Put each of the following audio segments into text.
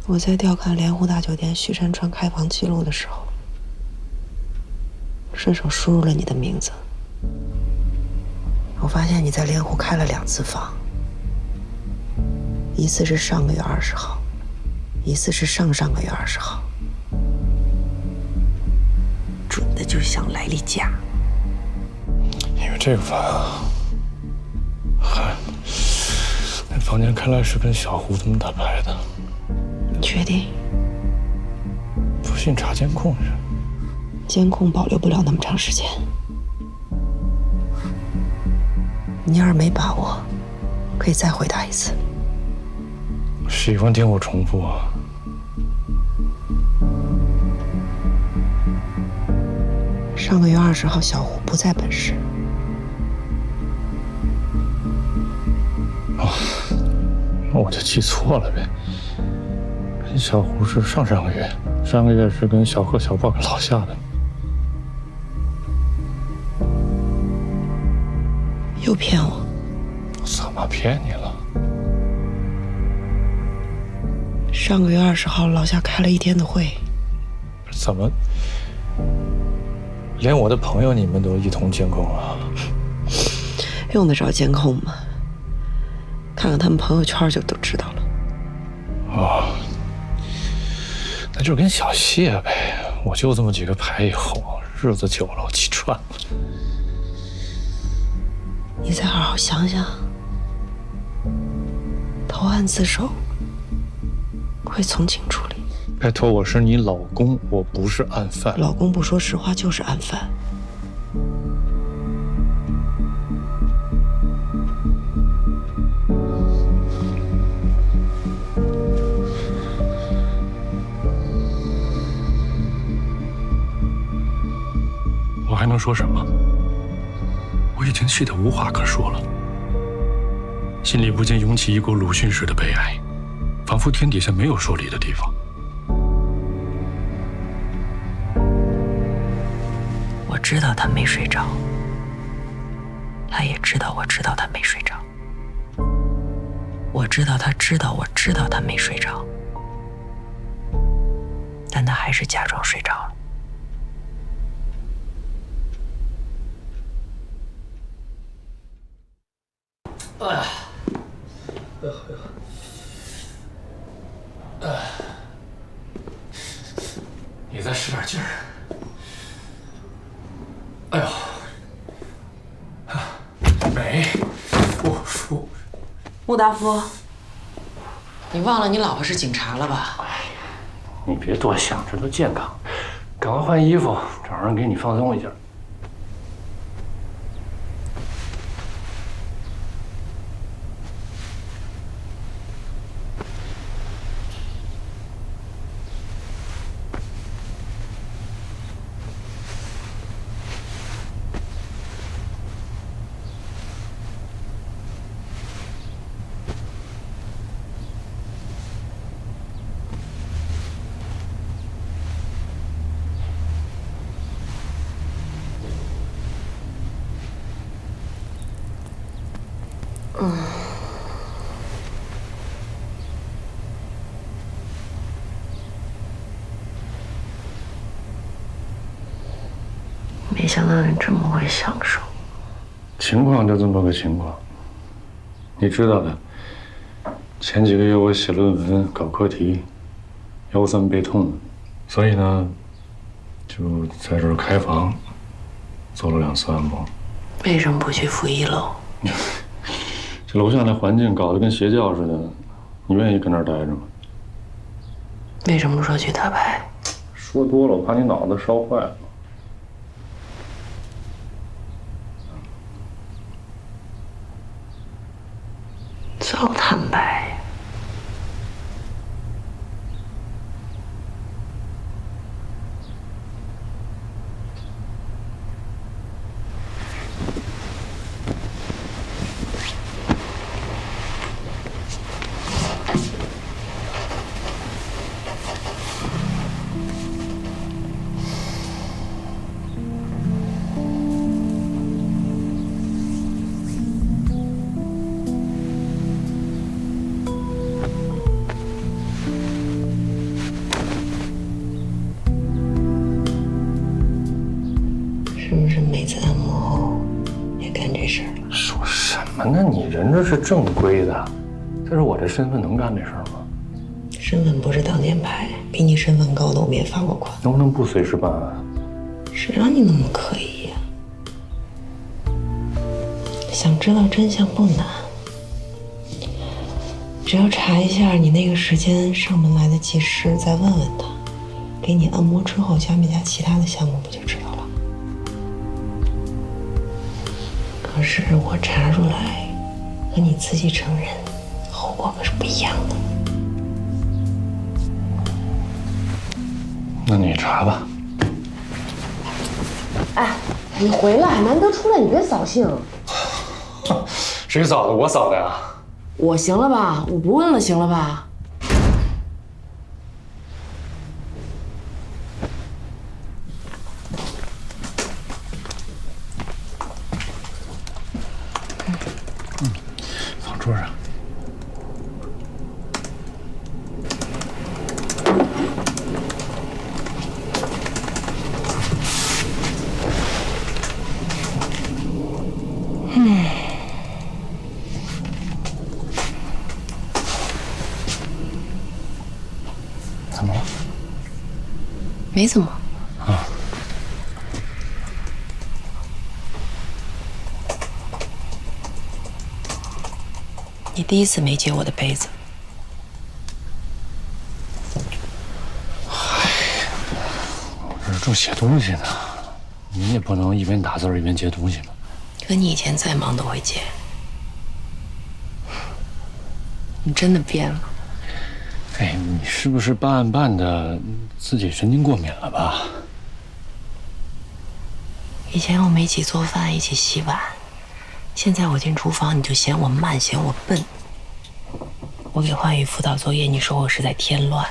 我在调看莲湖大酒店许山川开房记录的时候，顺手输入了你的名字。我发现你在莲湖开了2次房，一次是上个月20号，一次是上上个月20号，准的就像来例假。因为这个房啊，嗨，那房间看来是跟小胡他们打牌的。你确定？不信查监控去。监控保留不了那么长时间。你要是没把握，可以再回答一次。喜欢听我重复啊？上个月20号，小胡不在本市。哦，那我就记错了呗。跟小胡是上上个月，上个月是跟小贺、小豹跟老夏的。又骗我？我怎么骗你了？上个月20号，老夏开了1天的会。怎么，连我的朋友你们都一同监控了？用得着监控吗？看看他们朋友圈就都知道了。哦，那就是跟小谢呗。我就这么几个牌以后，日子久了我气喘了。你再好好想想，投案自首会从轻处理。拜托，我是你老公，我不是案犯。老公不说实话就是案犯。我还能说什么？我已经气得无话可说了，心里不禁涌起一股鲁迅式的悲哀，仿佛天底下没有说理的地方。我知道他没睡着，他也知道我知道他没睡着。我知道他知道我知道他没睡着，但他还是假装睡着了。哎呀，你再使点劲儿。哎呦，美，穆大夫，你忘了你老婆是警察了吧？你别多想，这都健康。赶快换衣服，找人给你放松一下。没想到你这么会享受。情况就这么个情况，你知道的。前几个月我写论文搞课题，腰酸背痛的，所以呢，就在这儿开房，做了2次按摩。为什么不去负一楼？这楼下那环境搞得跟邪教似的，你愿意跟那儿待着吗？为什么不说去打牌？说多了，我怕你脑子烧坏了。早坦白。么？那你人这是正规的，再说我这身份能干这事儿吗？身份不是挡箭牌，比你身份高的我们也发过款。能不能不随时办案？谁让你那么刻意呀？想知道真相不难，只要查一下你那个时间上门来的技师，再问问他，给你按摩之后加没加其他的项目，不就知道了？可是我查出来和你自己承认，后果可是不一样的。那你查吧。哎，你回来，难得出来，你别扫兴。谁扫的？我扫的呀。我行了吧？我不问了，行了吧？放桌上。怎么了？没怎么。啊。你第一次没接我的杯子。我这正写东西呢，你也不能一边打字一边接东西吧？可你以前再忙都会接。你真的变了。哎，你是不是办案办的自己神经过敏了吧？以前我们一起做饭，一起洗碗，现在我进厨房你就嫌我慢，嫌我笨。我给焕宇辅导作业，你说我是在添乱；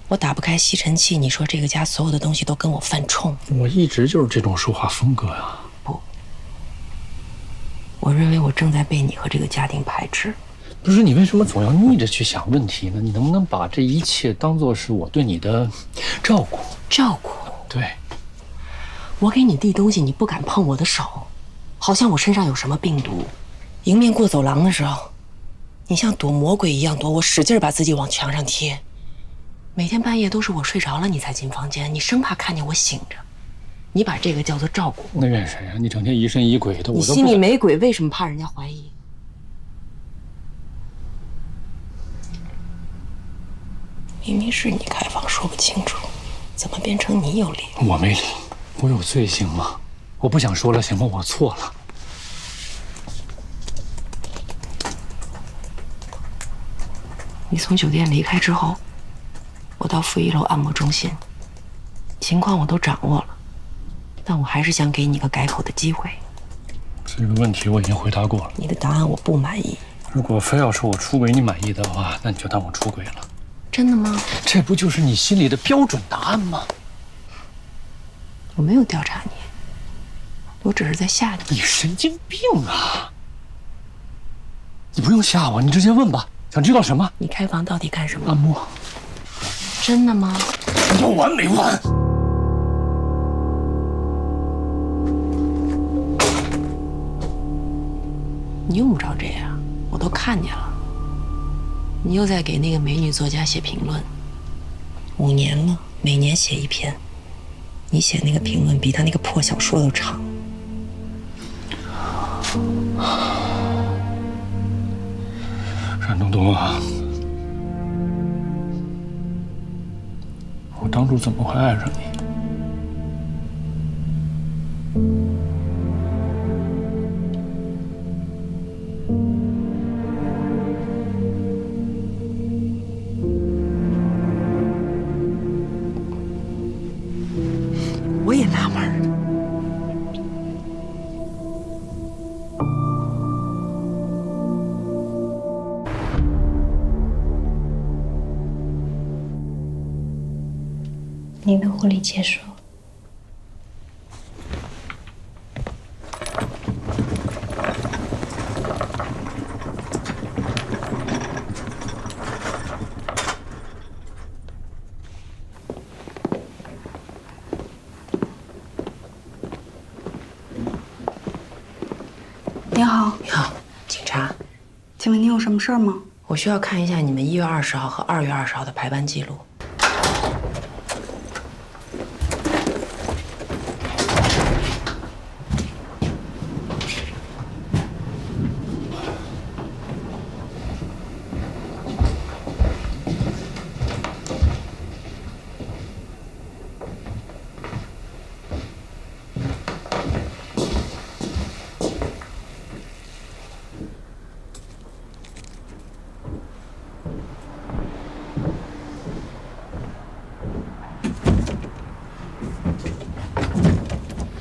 我打不开吸尘器，你说这个家所有的东西都跟我犯冲。我一直就是这种说话风格呀。不，我认为我正在被你和这个家庭排斥。不是，你为什么总要逆着去想问题呢？你能不能把这一切当作是我对你的照顾？照顾？对。我给你递东西，你不敢碰我的手，好像我身上有什么病毒。迎面过走廊的时候，你像躲魔鬼一样躲我，使劲把自己往墙上贴。每天半夜都是我睡着了你才进房间，你生怕看见我醒着。你把这个叫做照顾。那怨谁啊？你整天疑神疑鬼的，你心里没鬼，为什么怕人家怀疑？明明是你开房说不清楚，怎么变成你有理？我没理，我有罪行吗？我不想说了，行吗？我错了。你从酒店离开之后，我到负1楼按摩中心，情况我都掌握了，但我还是想给你个改口的机会。这个问题我已经回答过了。你的答案我不满意。如果非要说我出轨你满意的话，那你就当我出轨了。真的吗？这不就是你心里的标准答案吗？我没有调查你，我只是在吓你。你神经病啊！你不用吓我，你直接问吧。想知道什么？你开房到底干什么？按摩。真的吗？要完没完？你用不着这样，我都看见了。你又在给那个美女作家写评论，5年了，每年写1篇。你写那个评论比他那个破小说都长。冉东东啊，我当初怎么会爱上你？我也纳闷儿。你的护理结束。你好，你好，请问你有什么事儿吗？我需要看一下你们1月20号和2月20号的排班记录。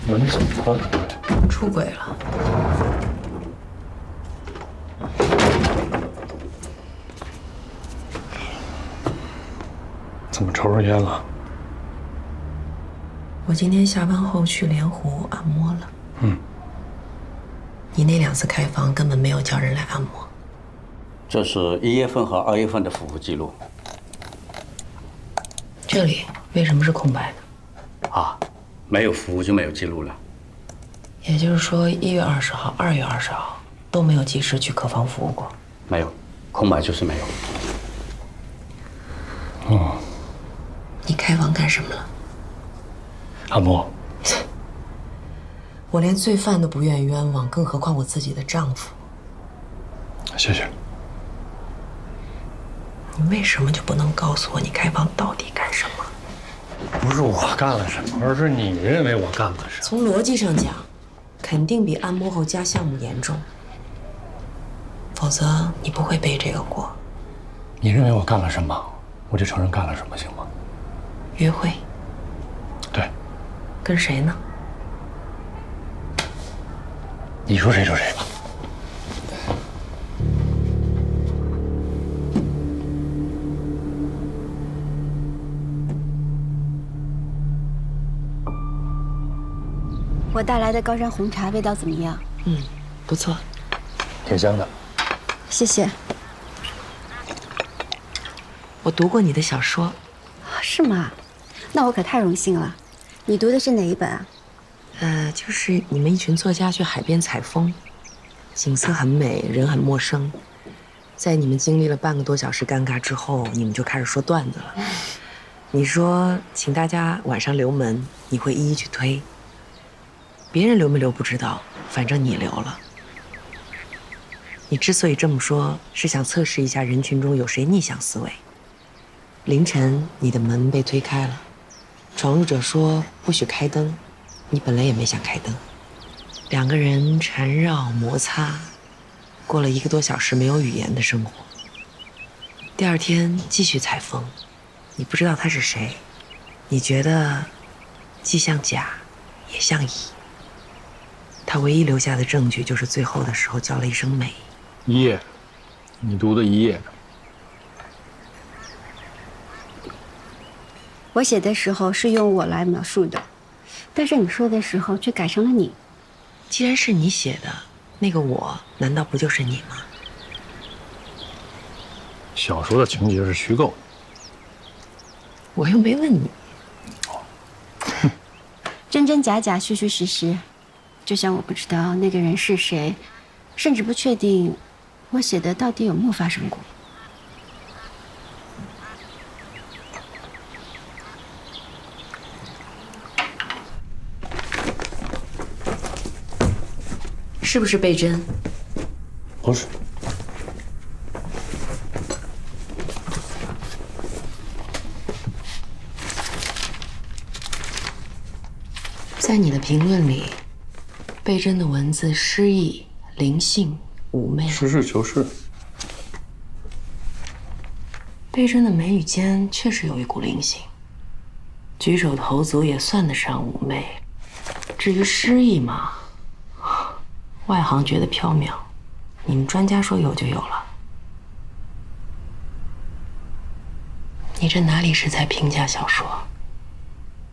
文怎么了？出轨了。怎么抽着烟了？我今天下班后去莲湖按摩了。你那2次开房根本没有叫人来按摩。这是1月份和2月份的服务记录。这里为什么是空白的？啊，没有服务就没有记录了。也就是说，1月20号、2月20号都没有及时去客房服务过。没有，空白就是没有。你开房干什么了？按摩。我连罪犯都不愿意冤枉，更何况我自己的丈夫。谢谢。你为什么就不能告诉我你开房到底干什么？不是我干了什么，而是你认为我干了什么。从逻辑上讲，肯定比按摩后加项目严重，否则你不会背这个锅。你认为我干了什么，我就承认干了什么，行吗？约会？对。跟谁呢？你说谁就谁吧。我带来的高山红茶味道怎么样？不错。挺香的。谢谢。我读过你的小说。是吗？那我可太荣幸了。你读的是哪一本啊？就是你们一群作家去海边采风，景色很美，人很陌生。在你们经历了半个多小时尴尬之后，你们就开始说段子了。你说请大家晚上留门，你会一一去推。别人留没留不知道，反正你留了。你之所以这么说，是想测试一下人群中有谁逆向思维。凌晨，你的门被推开了，闯入者说不许开灯，你本来也没想开灯。2个人缠绕摩擦，过了1个多小时没有语言的生活。第2天继续采风，你不知道他是谁，你觉得既像甲也像乙。他唯一留下的证据就是最后的时候叫了一声美。一页，你读的一页。我写的时候是用我来描述的，但是你说的时候却改成了你。既然是你写的，那个我难道不就是你吗？小说的情节是虚构的。我又没问你。真真假假，虚虚实实，就像我不知道那个人是谁，甚至不确定我写的到底有没有发生过。是不是贝珍？不是。在你的评论里，贝珍的文字诗意、灵性、妩媚。实事求是。贝珍的眉宇间确实有一股灵性，举手投足也算得上妩媚。至于诗意嘛，外行觉得缥缈，你们专家说有就有了。你这哪里是在评价小说，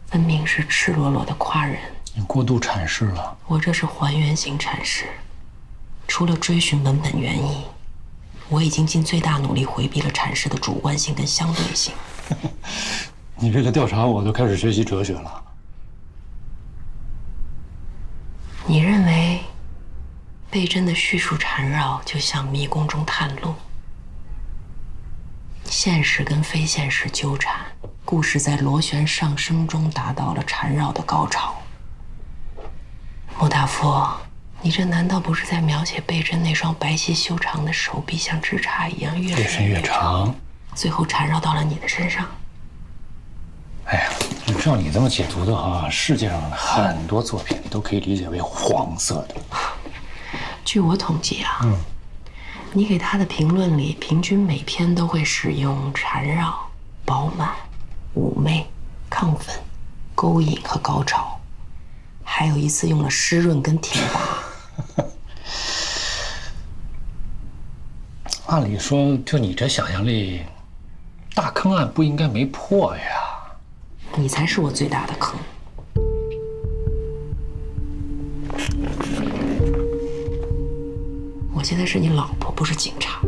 分明是赤裸裸的夸人。你过度阐释了。我这是还原型阐释，除了追寻文本原意，我已经尽最大努力回避了阐释的主观性跟相对性。你为了调查我，都开始学习哲学了。你认为贝珍的叙述缠绕，就像迷宫中探路，现实跟非现实纠缠，故事在螺旋上升中达到了缠绕的高潮。莫大夫，你这难道不是在描写贝珍那双白皙修长的手臂像枝杈一样越伸越长，最后缠绕到了你的身上？哎呀，照你这么解读的话，世界上很多作品都可以理解为黄色的。据我统计啊，你给他的评论里，平均每篇都会使用缠绕、饱满、妩媚、亢奋、勾引和高潮，还有一次用了湿润跟挺拔。按理说，就你这想象力，大坑案不应该没破呀。你才是我最大的坑。我现在是你老婆，不是警察。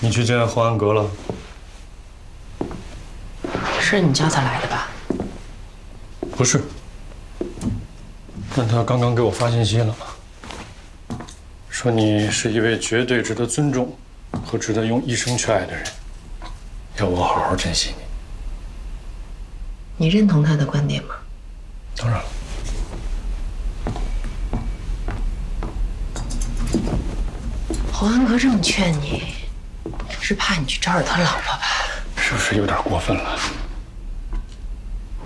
你去见黄安阁了？是你叫他来的吧？不是，但他刚刚给我发信息了，说你是一位绝对值得尊重和值得用一生去爱的人，要我好好珍惜你。你认同他的观点吗？当然了。黄安阁这么劝你，是怕你去招惹他老婆吧？是不是有点过分了？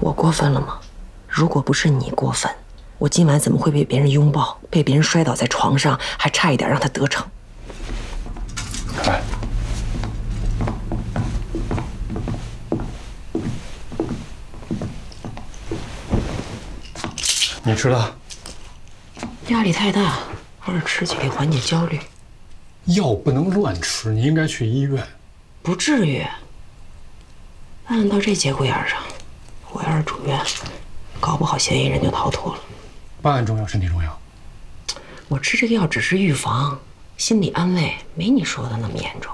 我过分了吗？如果不是你过分，我今晚怎么会被别人拥抱，被别人摔倒在床上，还差一点让他得逞？来，你吃了？压力太大，偶尔吃几粒缓解焦虑。药不能乱吃，你应该去医院。不至于。按到这节骨眼上，我要是住院，搞不好嫌疑人就逃脱了。办案重要，身体重要。我吃这个药只是预防，心理安慰，没你说的那么严重。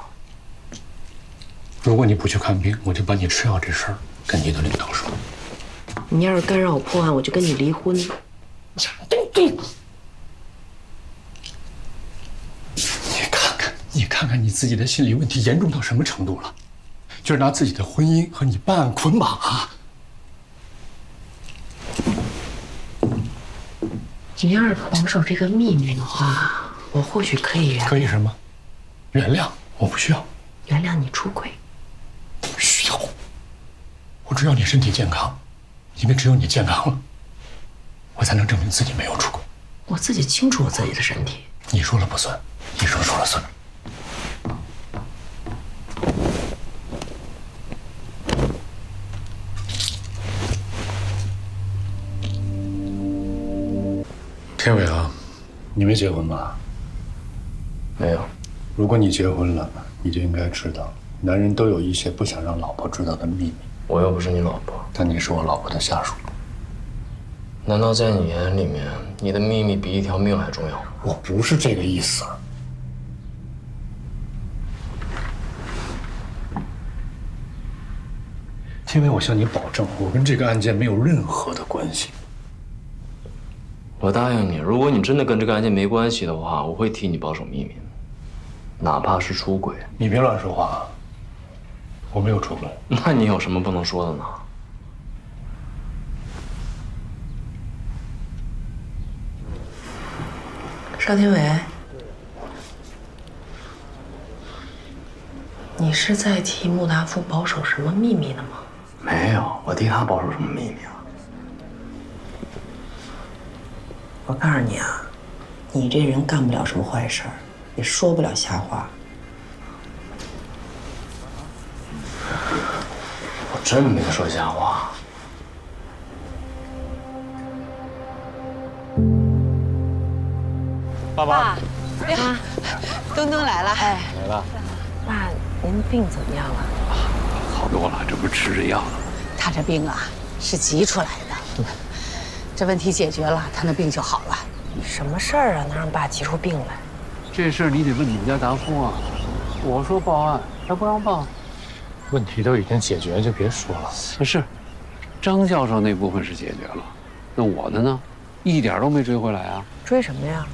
如果你不去看病，我就把你吃药这事儿跟你的领导说。你要是干扰我破案，我就跟你离婚。你看看你自己的心理问题严重到什么程度了，就是拿自己的婚姻和你办案捆绑啊！你要是保守这个秘密的话，我或许可以可以什么？原谅？我不需要。原谅你出轨。不需要。我只要你身体健康，因为只有你健康了，我才能证明自己没有出轨。我自己清楚我自己的身体。你说了不算，医生说了算。天伟啊，你没结婚吧？没有。如果你结婚了，你就应该知道，男人都有一些不想让老婆知道的秘密。我又不是你老婆。但你是我老婆的下属。难道在你眼里面，你的秘密比一条命还重要？我不是这个意思。天伟，我向你保证，我跟这个案件没有任何的关系。我答应你，如果你真的跟这个案件没关系的话，我会替你保守秘密，哪怕是出轨。你别乱说话，我没有出轨。那你有什么不能说的呢？邵天伟，你是在替穆达夫保守什么秘密呢吗？没有，我替他保守什么秘密啊？我告诉你啊，你这人干不了什么坏事儿，也说不了瞎话。我真没说瞎话。爸爸，东东来了，哎，来了。爸，您病怎么样了？好多了，这不吃着药呢。他这病啊是急出来的，这问题解决了，他那病就好了。什么事儿啊，能让爸急出病来？这事儿你得问你们家达夫啊。我说报案，他不让报。问题都已经解决，就别说了。是，张教授那部分是解决了，那我的呢，一点都没追回来啊。追什么呀？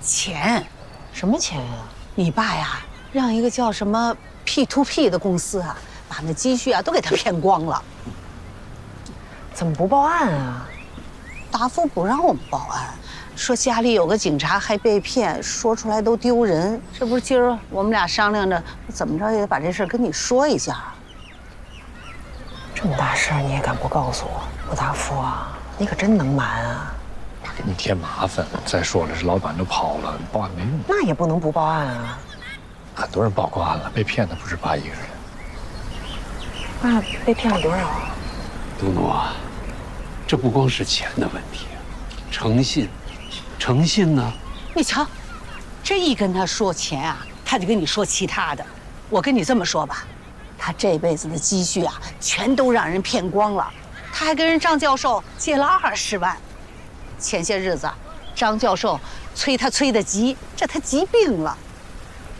钱，什么钱啊？你爸呀让一个叫什么 P2P 的公司啊，把那积蓄啊都给他骗光了。怎么不报案啊？达夫不让我们报案，说家里有个警察还被骗，说出来都丢人。这不是今儿我们俩商量着，怎么着也得把这事儿跟你说一下。这么大事儿你也敢不告诉我？吴大夫啊，你可真能瞒啊！怕给你添麻烦。再说了，这老板都跑了，报案没用。那也不能不报案啊！很多人报过案了，被骗的不是爸一个人。爸被骗了多少啊？东东啊，这不光是钱的问题，诚信，诚信呢？你瞧，这一跟他说钱啊，他就跟你说其他的。我跟你这么说吧，他这辈子的积蓄啊，全都让人骗光了。他还跟人张教授借了20万。前些日子，张教授催他催得急，这他急病了。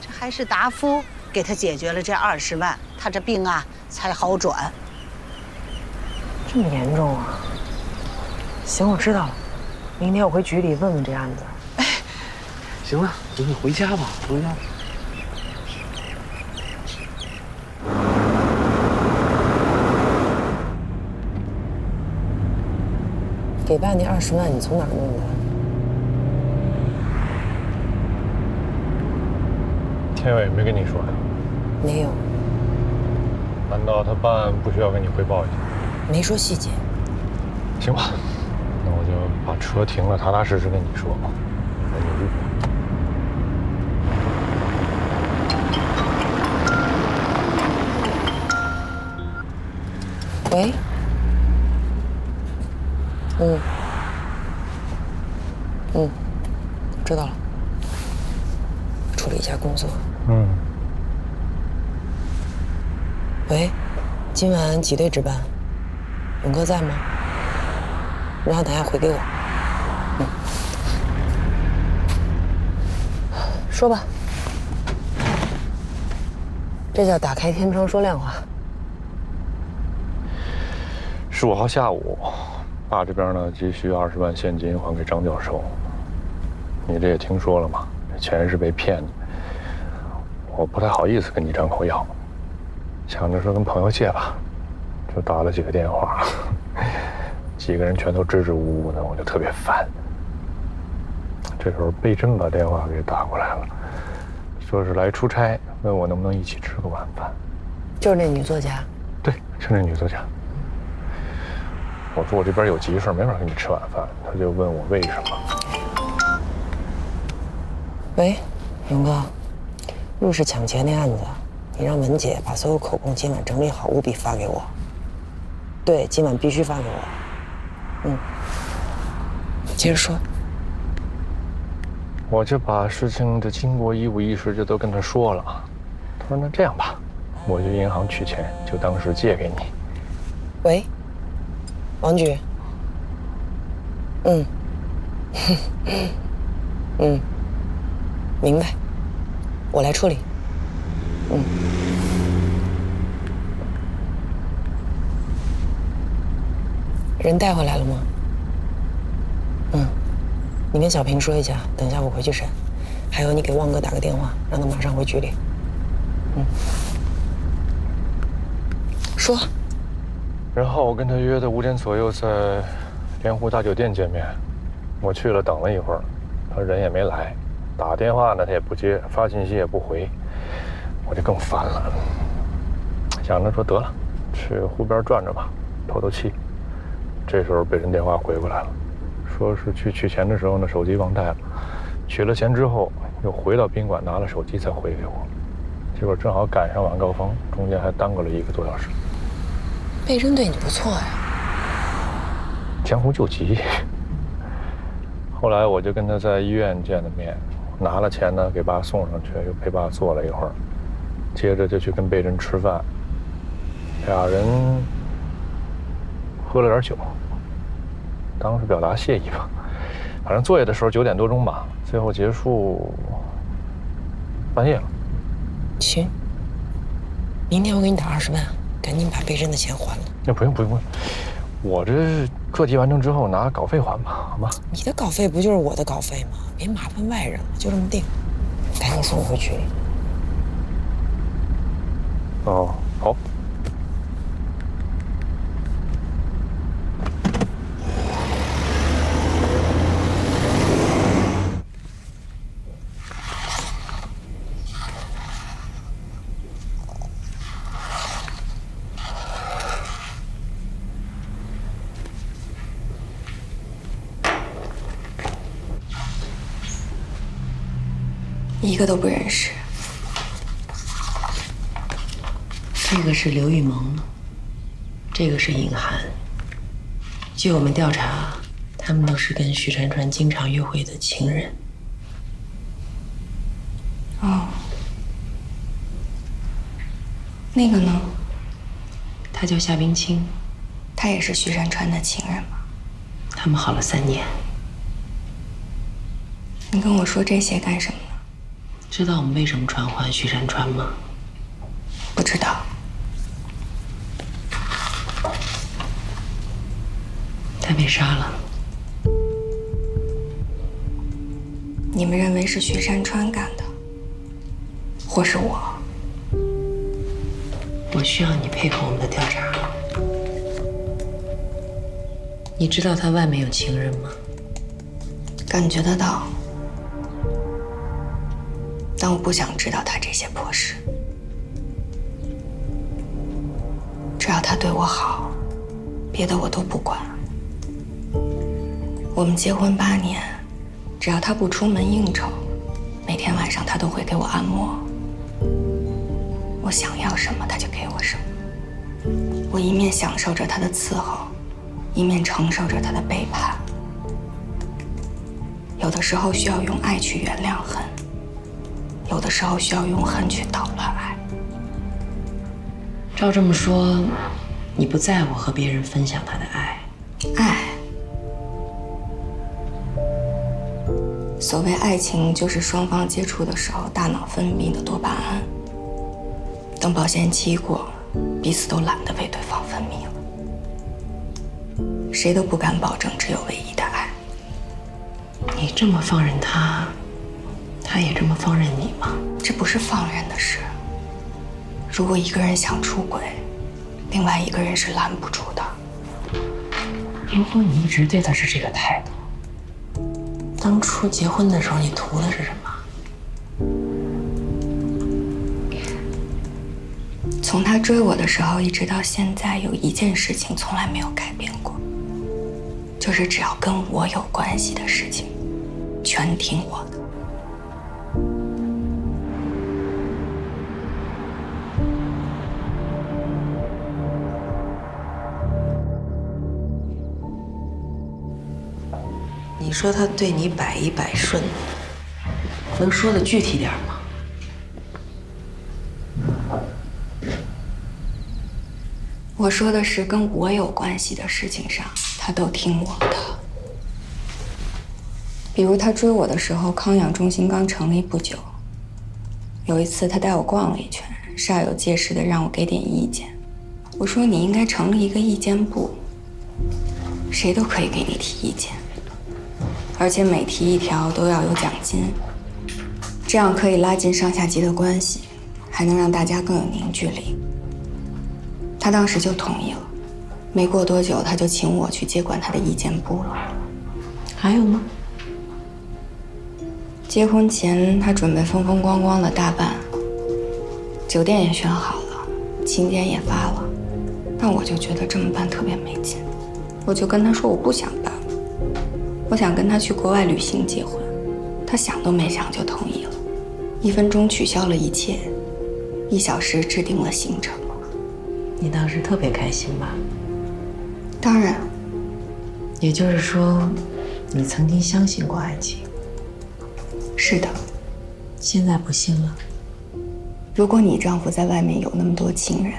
这还是达夫给他解决了这20万，他这病啊才好转。这么严重啊？行，我知道了。明天我回局里问问这案子。行了，咱们回家吧，回家。给爸那20万你从哪儿弄的？天伟没跟你说呀？没有，难道他办案不需要跟你汇报一下？没说细节。行吧，那我就把车停了，踏踏实实跟你说。我有路。喂。知道了。处理一下工作。喂，今晚几队值班？勇哥在吗？让他等下回给我。说吧。这叫打开天窗说亮话。15号下午，爸这边呢急需20万现金还给张教授。你这也听说了嘛，这钱是被骗的。我不太好意思跟你张口要，想着说跟朋友借吧，就打了几个电话，几个人全都支支吾吾的，我就特别烦。这时候贝珍把电话给打过来了，说是来出差，问我能不能一起吃个晚饭。就是那女作家。对，是那女作家。我说我这边有急事，没法跟你吃晚饭，他就问我为什么。喂，勇哥，入室抢钱那案子，你让文姐把所有口供今晚整理好，务必发给我。对，今晚必须发给我。接着说。我就把事情的经过一五一十就都跟他说了。他说那这样吧，我去银行取钱，就当是借给你。喂，王局。明白，我来处理。人带回来了吗？你跟小平说一下，等一下我回去审。还有，你给旺哥打个电话，让他马上回局里。说。然后我跟他约的5点左右在莲湖大酒店见面。我去了，等了一会儿，他人也没来。打电话呢，他也不接，发信息也不回，我就更烦了。想着说得了，去湖边转转吧，透透气。这时候被人电话回过来了，说是去取钱的时候呢，手机忘带了。取了钱之后，又回到宾馆拿了手机才回给我。结果正好赶上晚高峰，中间还耽搁了1个多小时。贝珍对你不错呀，江湖救急。后来我就跟他在医院见的面，拿了钱呢，给爸送上去，又陪爸坐了一会儿，接着就去跟贝珍吃饭，俩人喝了点酒，当是表达谢意吧。反正坐下的时候9点多钟吧，最后结束半夜了。行，明天我给你打20万，赶紧把贝珍的钱还了。那不用，我这课题完成之后拿稿费还吧，好吗？你的稿费不就是我的稿费吗？别麻烦外人了，就这么定。赶紧送我回去。哦，好。一个都不认识。这个是刘玉萌，这个是尹涵。据我们调查，他们都是跟许川川经常约会的情人。哦，那个呢？他叫夏冰清，他也是徐山川的情人吗？他们好了3年。你跟我说这些干什么呢？知道我们为什么传唤许山川吗？不知道。他被杀了。你们认为是徐山川干的，或是我？我需要你配合我们的调查。你知道他外面有情人吗？感觉得到，但我不想知道他这些破事。只要他对我好，别的我都不管。我们结婚8年，只要他不出门应酬，每天晚上他都会给我按摩。我想要什么他就给我什么。我一面享受着他的伺候，一面承受着他的背叛。有的时候需要用爱去原谅恨，有的时候需要用恨去捣乱爱。照这么说，你不在乎和别人分享他的爱？爱，所谓爱情，就是双方接触的时候大脑分泌的多巴胺。等保鲜期一过，彼此都懒得为对方分泌了，谁都不敢保证只有唯一的爱。你这么放任他，他也这么放任你吗？这不是放任的事。如果一个人想出轨，另外一个人是拦不住的。如果你一直对他是这个态度，当初结婚的时候你图的是什么？从他追我的时候一直到现在，有一件事情从来没有改变过，就是只要跟我有关系的事情，全听我的。你说他对你百依百顺，能说的具体点吗？我说的是跟我有关系的事情上，他都听我的。比如他追我的时候，康养中心刚成立不久。有一次他带我逛了一圈，煞有介事的让我给点意见。我说你应该成立一个意见部，谁都可以给你提意见，而且每提一条都要有奖金，这样可以拉近上下级的关系，还能让大家更有凝聚力。他当时就同意了，没过多久他就请我去接管他的意见部了。还有吗？结婚前他准备风风光光的大办，酒店也选好了，请柬也发了，但我就觉得这么办特别没劲，我就跟他说我不想办了，我想跟他去国外旅行结婚，他想都没想就同意了，1分钟取消了一切，1小时制定了行程。你当时特别开心吧？当然。也就是说，你曾经相信过爱情。是的。现在不信了。如果你丈夫在外面有那么多情人，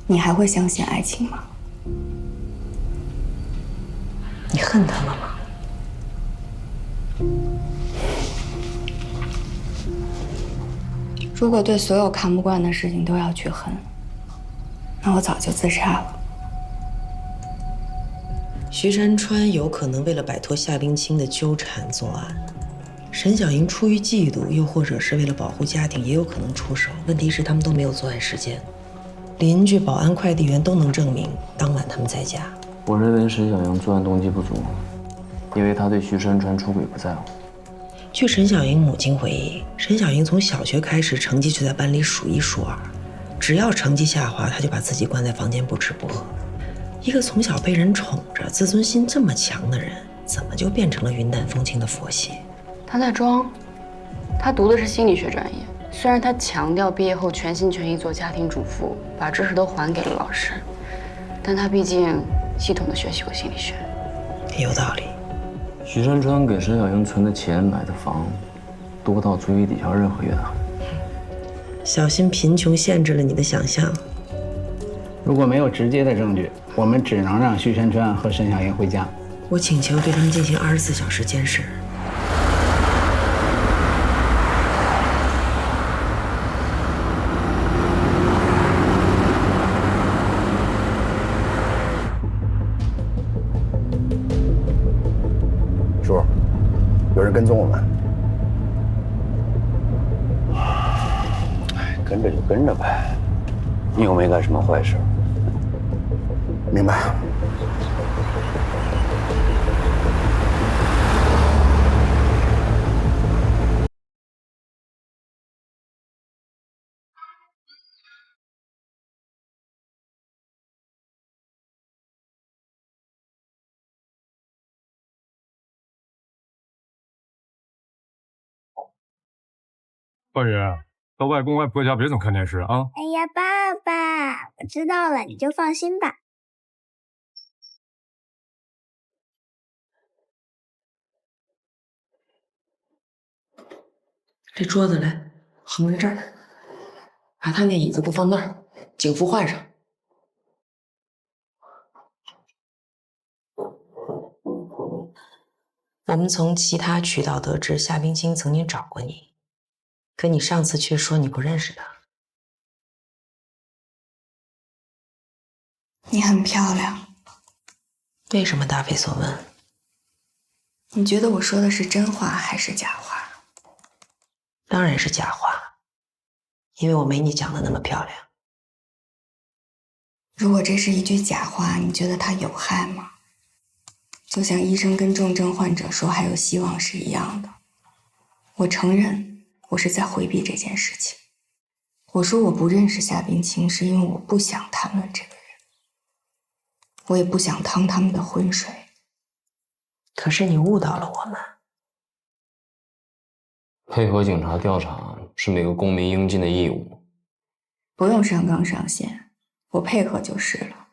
你还会相信爱情吗？你恨他了吗？如果对所有看不惯的事情都要去恨，那我早就自杀了。徐山川有可能为了摆脱夏冰清的纠缠作案，沈小莹出于嫉妒，又或者是为了保护家庭，也有可能出手。问题是他们都没有作案时间，邻居、保安、快递员都能证明当晚他们在家。我认为沈小莹作案动机不足，因为她对徐山川出轨不在乎。据沈小莹母亲回忆，沈小莹从小学开始成绩就在班里数1数2，只要成绩下滑，她就把自己关在房间不吃不喝。一个从小被人宠着、自尊心这么强的人，怎么就变成了云淡风轻的佛系？他在装，他读的是心理学专业。虽然他强调毕业后全心全意做家庭主妇，把知识都还给了老师，但他毕竟系统的学习过心理学。有道理。徐山川给沈小莹存的钱、买的房，多到足以抵消任何怨恨。小心贫穷限制了你的想象。如果没有直接的证据，我们只能让徐山川和沈小莹回家。我请求对他们进行24小时监视。叔，有人跟踪我们。哎，跟着就跟着呗，你又没干什么坏事。明白。半爷，到外公外婆家别总看电视啊！哎呀，爸爸，我知道了，你就放心吧。这桌子来，横在这儿，把他那椅子给我放那儿，警服换上。我们从其他渠道得知，夏冰清曾经找过你，可你上次却说你不认识他。你很漂亮。为什么答非所问？你觉得我说的是真话还是假话？当然是假话，因为我没你讲的那么漂亮。如果这是一句假话，你觉得它有害吗？就像医生跟重症患者说还有希望是一样的。我承认我是在回避这件事情。我说我不认识夏冰清，是因为我不想谈论这个人，我也不想趟他们的浑水。可是你误导了我们。配合警察调查是每个公民应尽的义务。不用上纲上线，我配合就是了。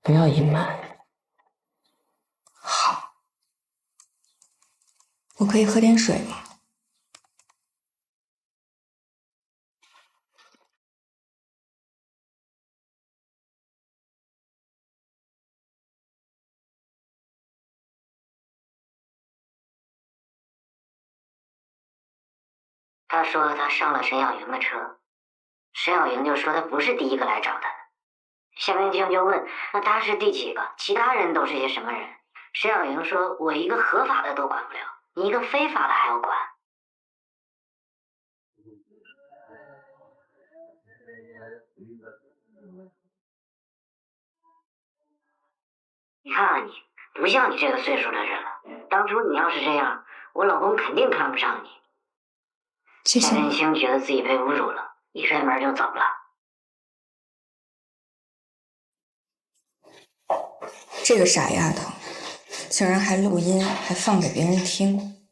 不要隐瞒。好。我可以喝点水吗？他说他上了沈小莹的车，沈小莹就说他不是第一个来找他的。夏冰清就问，那他是第几个？其他人都是些什么人？沈小莹说，我一个合法的都管不了，你一个非法的还要管。你看看你，不像你这个岁数的人了。当初你要是这样，我老公肯定看不上你。谢谢。夏冰清觉得自己被侮辱了，一摔门就走了。这个傻丫头，竟然还录音，还放给别人听。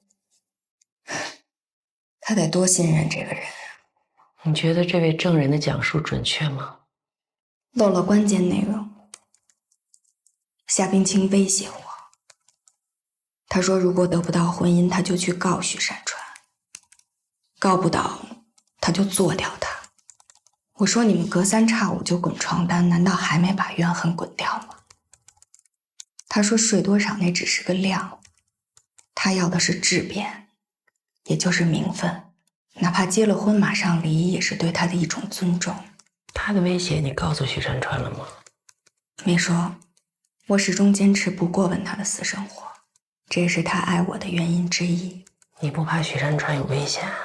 她得多信任这个人啊！你觉得这位证人的讲述准确吗？漏了关键内容。夏冰清威胁我，他说如果得不到婚姻，他就去告许山川，告不倒，他就做掉他。我说你们隔三差五就滚床单，难道还没把怨恨滚掉吗？他说睡多少那只是个量，他要的是质变，也就是名分，哪怕结了婚马上离，也是对他的一种尊重。他的威胁你告诉许山川了吗？没说，我始终坚持不过问他的私生活，这也是他爱我的原因之一。你不怕许山川有危险啊？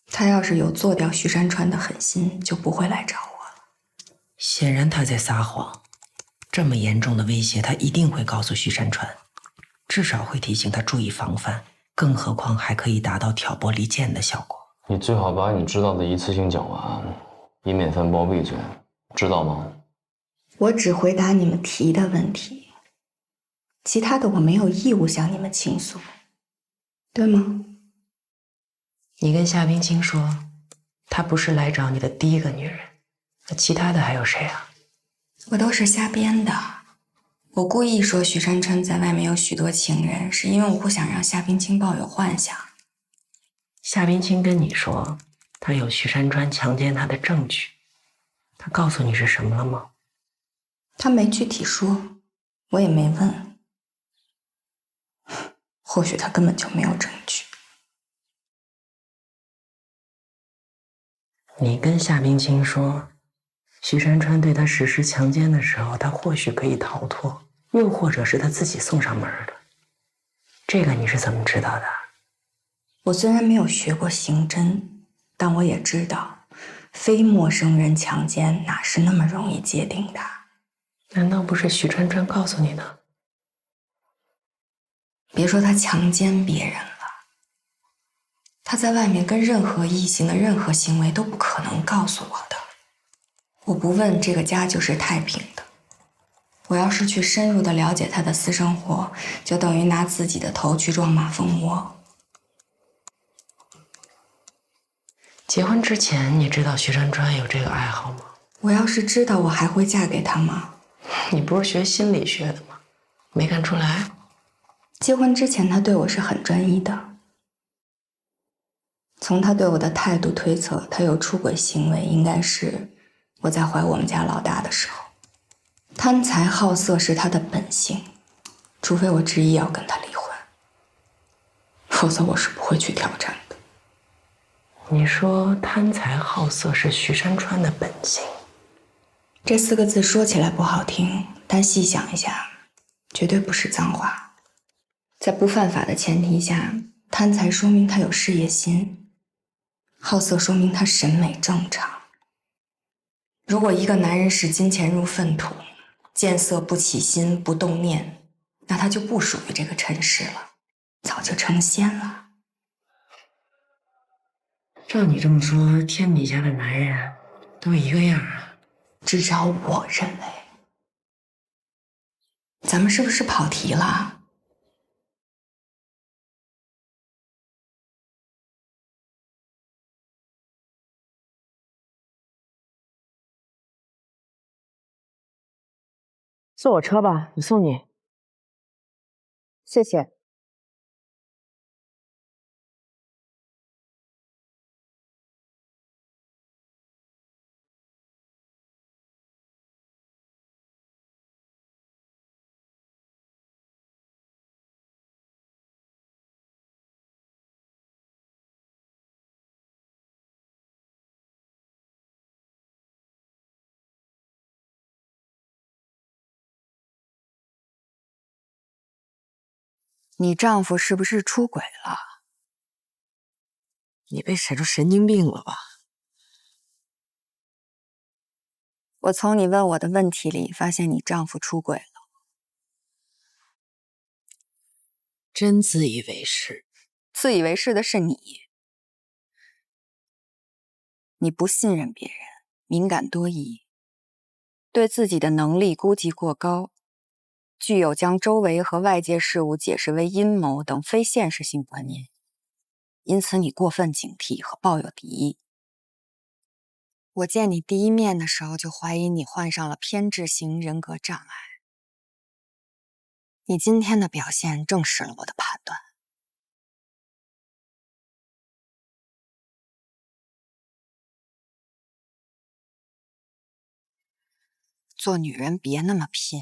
他要是有做掉许山川的狠心，就不会来找我了。显然他在撒谎，这么严重的威胁，他一定会告诉许山川，至少会提醒他注意防范，更何况还可以达到挑拨离间的效果。你最好把你知道的一次性讲完，以免翻包庇罪，知道吗？我只回答你们提的问题，其他的我没有义务向你们倾诉，对吗？你跟夏冰清说，她不是来找你的第一个女人，那其他的还有谁啊？我都是瞎编的。我故意说许山川在外面有许多情人，是因为我不想让夏冰清抱有幻想。夏冰清跟你说，他有许山川强奸她的证据，他告诉你是什么了吗？他没具体说，我也没问。或许他根本就没有证据。你跟夏冰清说，许山川对他实施强奸的时候，他或许可以逃脱，又或者是他自己送上门的。这个你是怎么知道的？我虽然没有学过刑侦，但我也知道，非陌生人强奸哪是那么容易界定的。难道不是许川川告诉你的？别说他强奸别人了，他在外面跟任何异性的任何行为都不可能告诉我的。我不问，这个家就是太平的。我要是去深入的了解他的私生活，就等于拿自己的头去撞马蜂窝。结婚之前你知道许川川有这个爱好吗？我要是知道，我还会嫁给他吗？你不是学心理学的吗？没看出来？结婚之前他对我是很专一的，从他对我的态度推测，他有出轨行为，应该是我在怀我们家老大的时候。贪财好色是他的本性，除非我执意要跟他离婚，否则我是不会去挑战的。你说贪财好色是许山川的本性，这4个字说起来不好听，但细想一下，绝对不是脏话。在不犯法的前提下，贪财说明他有事业心，好色说明他审美正常。如果一个男人视金钱如粪土，见色不起心不动念，那他就不属于这个尘世了，早就成仙了。照你这么说，天底下的男人都一个样啊？至少我认为。咱们是不是跑题了？坐我车吧，我送你。谢谢。你丈夫是不是出轨了？你被审出神经病了吧？我从你问我的问题里发现你丈夫出轨了。真自以为是。自以为是的是你。你不信任别人，敏感多疑，对自己的能力估计过高，具有将周围和外界事物解释为阴谋等非现实性观念，因此你过分警惕和抱有敌意。我见你第一面的时候就怀疑你患上了偏执型人格障碍，你今天的表现证实了我的判断。做女人别那么拼，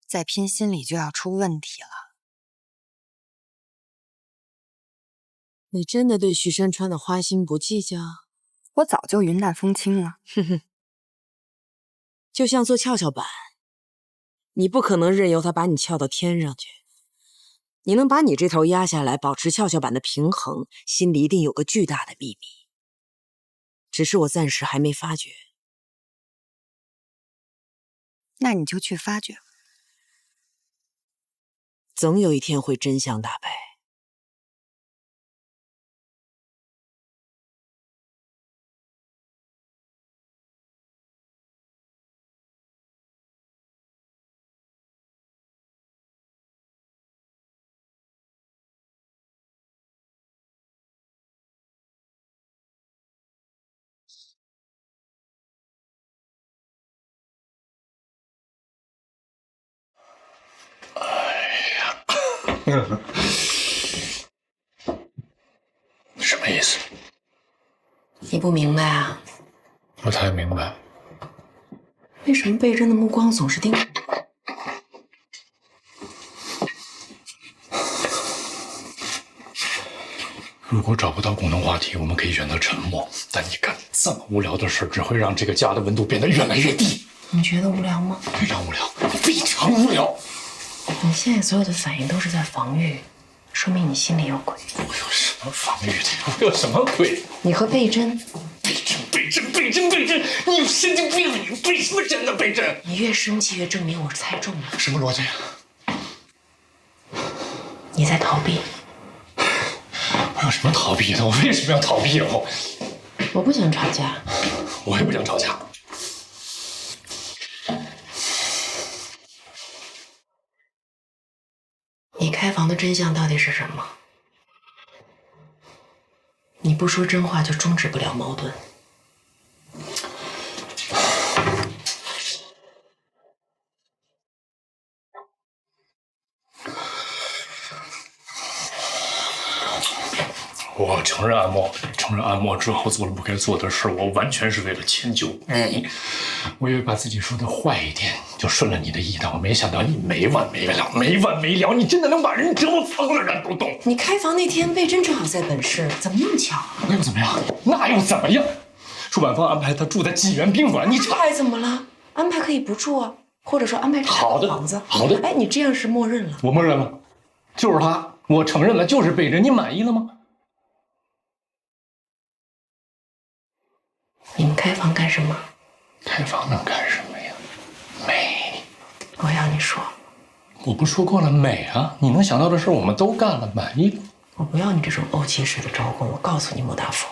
再拼心里就要出问题了。你真的对徐山川的花心不计较？我早就云淡风轻了。哼哼，就像做跷跷板，你不可能任由它把你翘到天上去。你能把你这头压下来，保持跷跷板的平衡，心里一定有个巨大的秘密，只是我暂时还没发觉。那你就去发掘，总有一天会真相大白。什么意思？你不明白啊？不太明白。为什么贝珍的目光总是盯着我？如果找不到共同话题，我们可以选择沉默。但你干这么无聊的事，只会让这个家的温度变得越来越低。你觉得无聊吗？非常无聊，非常无聊。你现在所有的反应都是在防御，说明你心里有鬼。我有什么防御的？我有什么鬼？你和贝珍，贝珍，你有神经病！你贝什么珍呢？贝珍，你越生气越证明我猜中了。什么逻辑？你在逃避。我有什么逃避的？我为什么要逃避？我不想吵架。我也不想吵架。你开房的真相到底是什么？你不说真话就终止不了矛盾。我承认暗默之后做了不该做的事，我完全是为了迁就你。我以为把自己说的坏一点就顺了你的意，但我没想到你没完没了，你真的能把人折磨疯了，燃不动。你开房那天，贝珍正好在本市，怎么那么巧？那又怎么样？那又怎么样？出版方安排他住在济源宾馆，你这还怎么了？安排可以不住啊，或者说安排好的房子。好的。哎，你这样是默认了。我默认了，就是他，我承认了，就是贝珍，你满意了吗？你们开房干什么？开房能干什么呀？美。我要你说。我不说过了，美啊！你能想到的事我们都干了，满意了。我不要你这种怄气式的招供。我告诉你，莫大佛，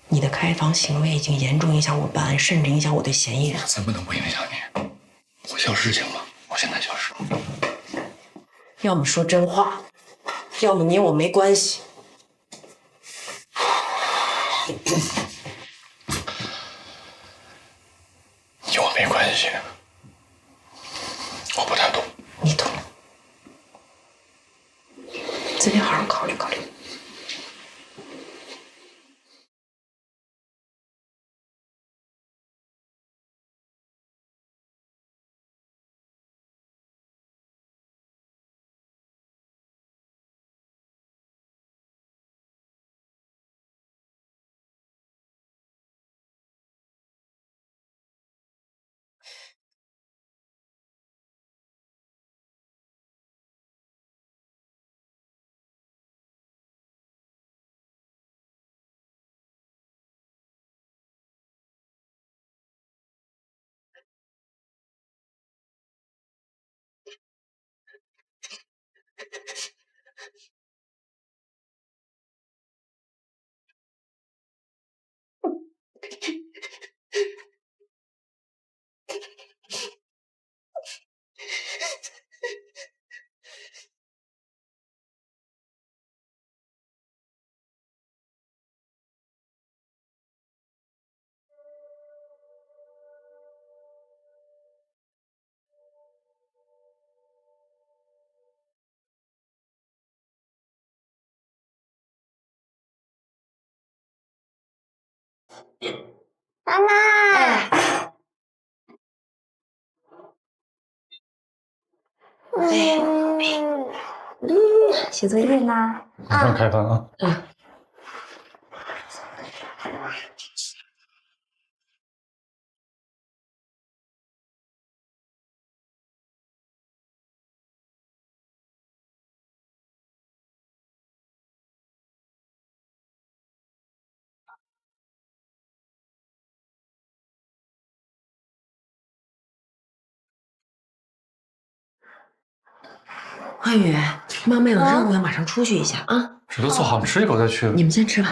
你的开房行为已经严重影响我办案，甚至影响我对嫌疑人。怎么能不影响你？我消失行吗？我现在消失。要么说真话，要么你我没关系。你我没关系，我不太懂。你懂，自己好好考虑考虑。妈妈，写作业呢？马上开饭啊！焕宇，妈妈有任务要马上出去一下啊！这都做好，吃一口再去。你们先吃吧。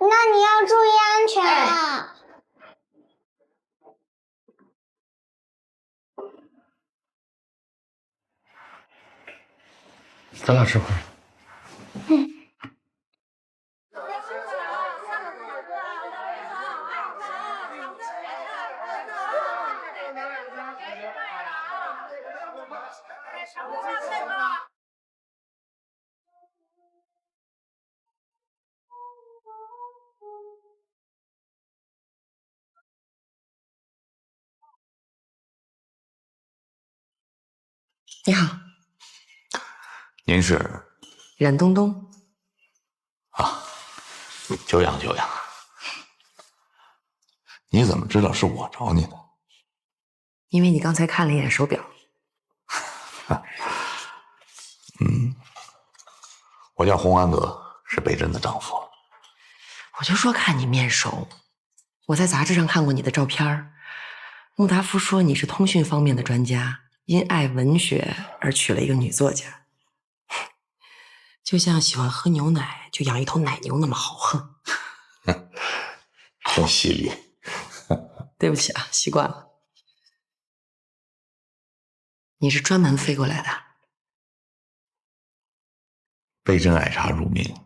那你要注意安全啊！咱俩吃会儿。你好，您是冉东东。久仰久仰。你怎么知道是我找你的？因为你刚才看了一眼手表。我叫洪安德，是北真的丈夫。我就说看你面熟，我在杂志上看过你的照片。穆达夫说你是通讯方面的专家，因爱文学而娶了一个女作家，就像喜欢喝牛奶就养一头奶牛那么豪横。真犀利。对不起啊，习惯了。你是专门飞过来的？北真爱茶入名，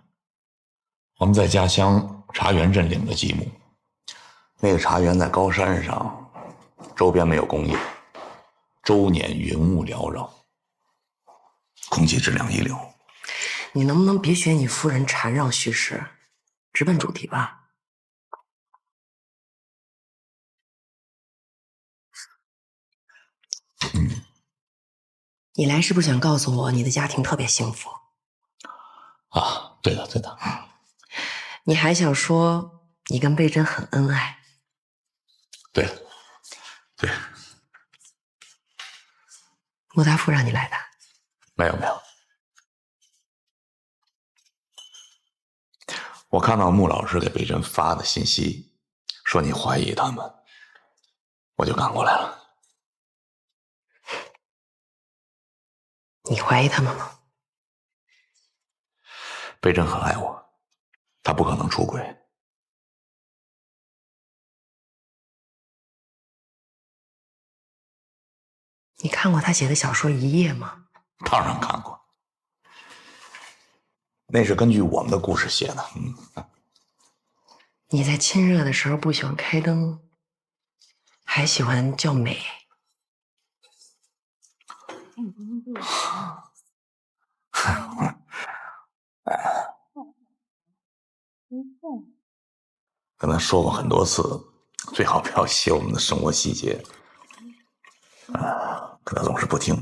我们在家乡茶园镇领的继母。那个茶园在高山上，周边没有工业，周年云雾缭绕，空气质量一流。你能不能别学你夫人缠绕叙事，直奔主题吧？你来是不是想告诉我你的家庭特别幸福？对的对的。你还想说你跟贝真很恩爱？对的对。穆达夫让你来的？没有没有。我看到穆老师给贝真发的信息，说你怀疑他们，我就赶过来了。你怀疑他们吗？贝真很爱我，他不可能出轨。你看过他写的小说《一夜》吗？当然看过，那是根据我们的故事写的。你在亲热的时候不喜欢开灯，还喜欢叫美。跟他说过很多次，最好不要写我们的生活细节。可他总是不听，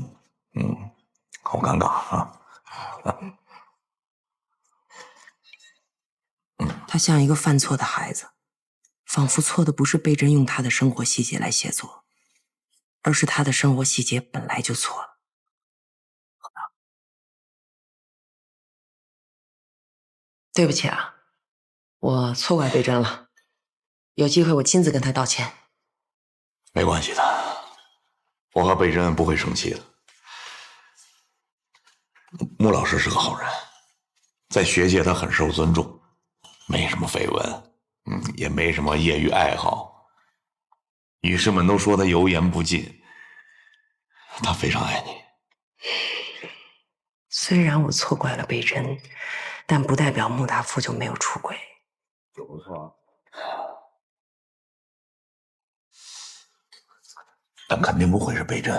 好尴尬啊！他像一个犯错的孩子，仿佛错的不是贝真用他的生活细节来写作，而是他的生活细节本来就错了。对不起啊，我错怪贝真了，有机会我亲自跟他道歉。没关系的，我和贝真不会生气的。穆老师是个好人，在学界他很受尊重，没什么绯闻，也没什么业余爱好，女士们都说他油盐不进，他非常爱你。虽然我错怪了贝真，但不代表穆达夫就没有出轨。就不错。但肯定不会是贝真，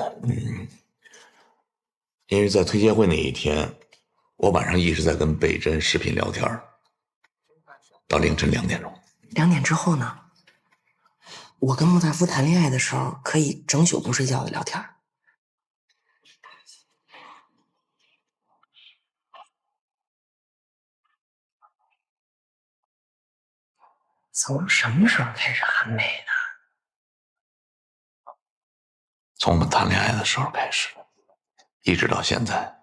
因为在推介会那一天，我晚上一直在跟贝真视频聊天，到凌晨2点钟。2点之后呢？我跟穆大夫谈恋爱的时候，可以整宿不睡觉的聊天。从什么时候开始喊美的？从我们谈恋爱的时候开始，一直到现在。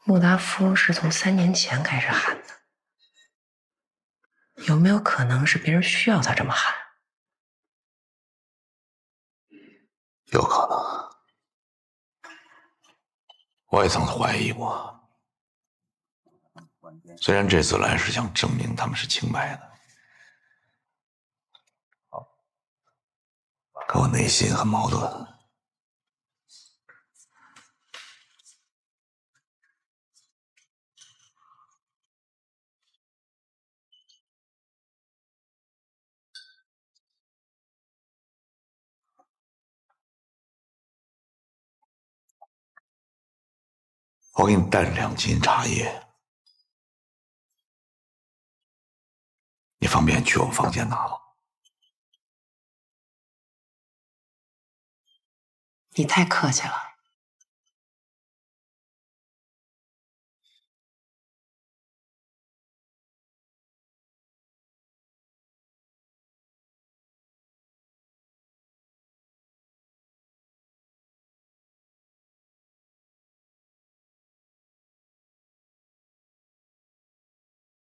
穆达夫是从3年前开始喊的，有没有可能是别人需要他这么喊？有可能，我也曾怀疑过。虽然这次来是想证明他们是清白的，可我内心很矛盾。我给你带了2斤茶叶，你方便去我房间拿吗？你太客气了。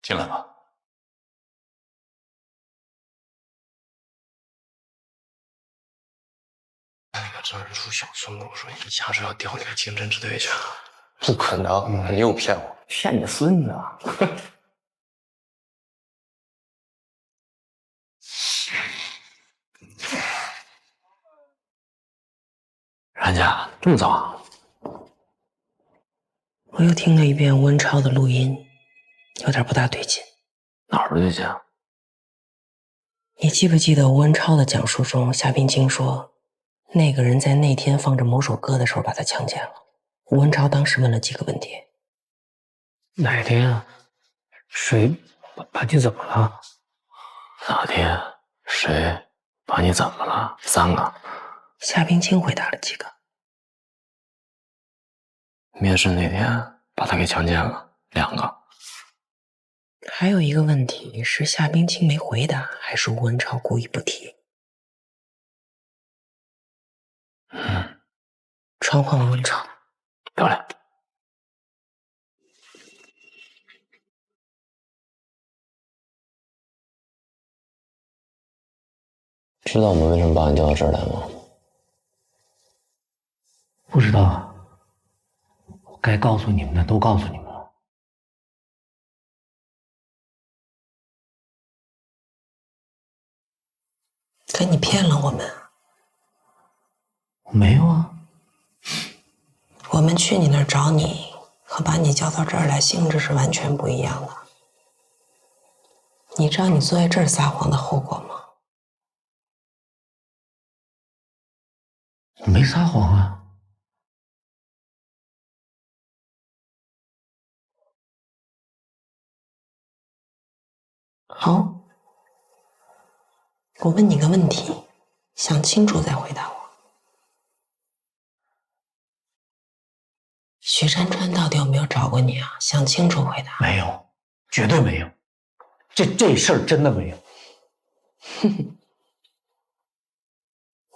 进来吧。那个张仁书小孙跟我说，你下周要调那个刑侦支队去。不可能，你又骗我，骗你孙子啊！冉家这么早啊？我又听了一遍温超的录音，有点不大对劲。哪儿不对劲啊？你记不记得温超的讲述中，夏冰清说，那个人在那天放着某首歌的时候把他强奸了。温超当时问了几个问题。哪天啊？谁把你怎么了？哪天？谁把你怎么了？3个。夏冰清回答了几个。面试那天把他给强奸了2个。还有一个问题是夏冰清没回答，还是温超故意不提？传唤温超。漂亮。知道我们为什么把你叫到这儿来吗？不知道，我该告诉你们的都告诉你们了。可你骗了我们。没有啊。我们去你那儿找你，和把你叫到这儿来性质是完全不一样的。你知道你坐在这儿撒谎的后果吗？我没撒谎啊。好，我问你个问题，想清楚再回答我。许山川到底有没有找过你啊？想清楚回答。没有，绝对没有。这事儿真的没有。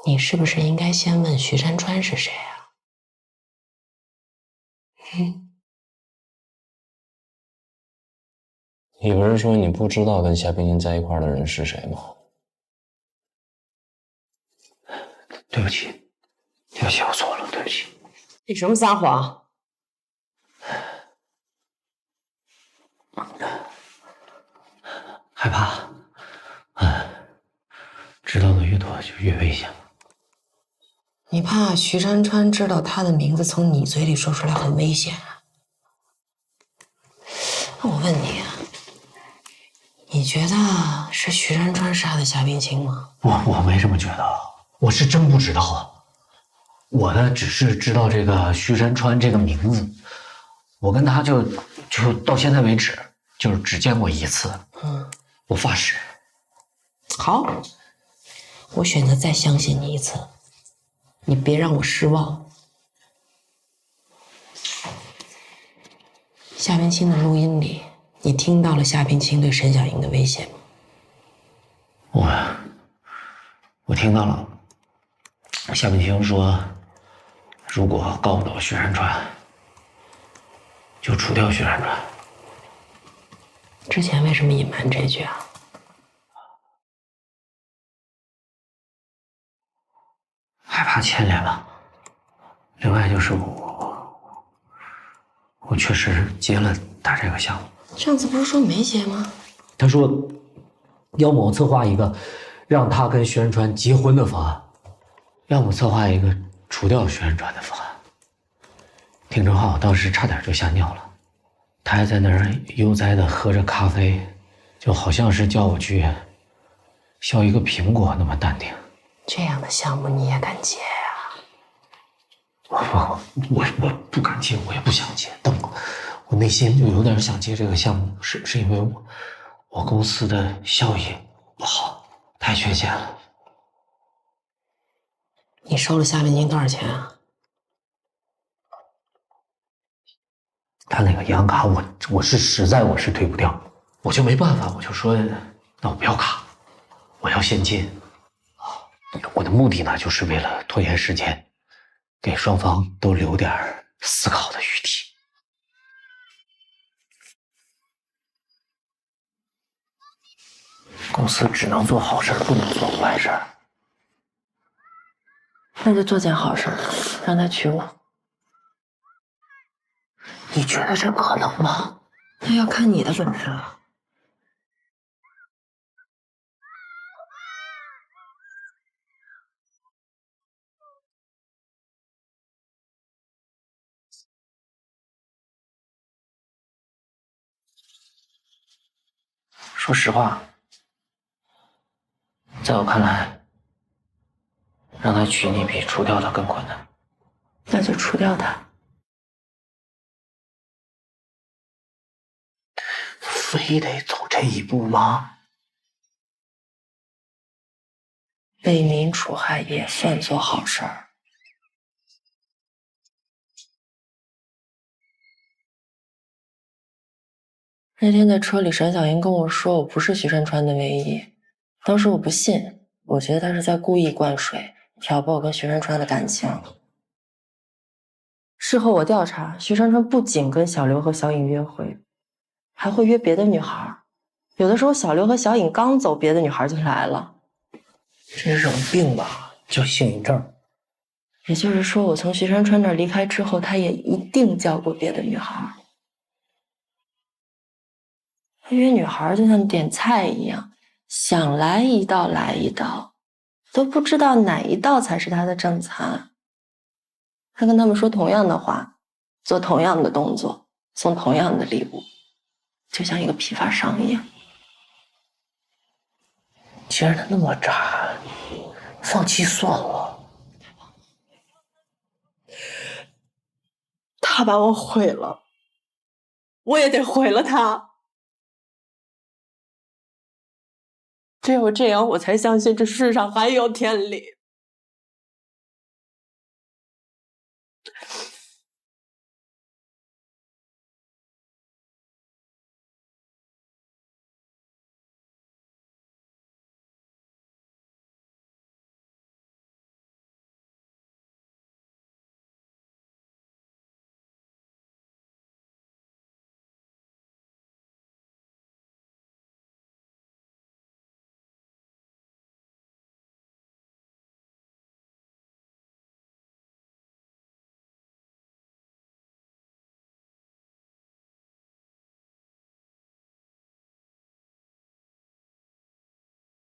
你是不是应该先问许山川是谁啊？你不是说你不知道跟夏冰冰在一块儿的人是谁吗？对不起，对不起，我错了，对不起。你什么撒谎？害怕，知道的越多就越危险。你怕徐山川知道他的名字从你嘴里说出来很危险啊？那我问你啊，你觉得是徐山川杀的夏冰清吗？我没这么觉得，我是真不知道啊。我呢，只是知道这个徐山川这个名字，我跟他就到现在为止就是只见过1次。我发誓。好，我选择再相信你一次，你别让我失望。夏冰清的录音里，你听到了夏冰清对沈小莹的威胁吗？我听到了。夏冰清说，如果告不到薛山川，就除掉薛山川。之前为什么隐瞒这句啊？害怕牵连吧。另外就是我确实接了他这个项目。上次不是说没接吗？他说，要么我策划一个让他跟薛仁川结婚的方案，要么策划一个除掉薛仁川的方案。丁正浩当时差点就吓尿了，他还在那儿悠哉地喝着咖啡，就好像是叫我去削一个苹果那么淡定。这样的项目你也敢接呀？我不敢接，我也不想接，但我内心就有点想接这个项目，是因为我公司的效益不好，太缺钱了。你收了夏冰清多少钱啊？他那个银行卡我是实在我是退不掉，我就没办法，我就说那我不要卡，我要现金。我的目的呢，就是为了拖延时间，给双方都留点思考的余地。公司只能做好事，不能做坏事。那就做件好事，让他娶我。你觉得这可能吗？那要看你的本事了。说实话，在我看来，让他娶你比除掉他更困难。那就除掉他。非得走这一步吗？为民除害也算做好事儿。那天在车里，沈小莹跟我说我不是徐山川的唯一，当时我不信，我觉得他是在故意灌水，挑拨我跟徐山川的感情。事后我调查，徐山川不仅跟小刘和小颖约会，还会约别的女孩。有的时候小刘和小颖刚走，别的女孩就来了。这是种病吧，叫性瘾症。也就是说，我从徐山川那儿离开之后，他也一定交过别的女孩。他约女孩就像点菜一样，想来一道来一道，都不知道哪一道才是他的正餐。他跟他们说同样的话，做同样的动作，送同样的礼物，就像一个批发商一样。既然他那么渣，放弃算了。他把我毁了，我也得毁了他。只有这样，我才相信这世上还有天理。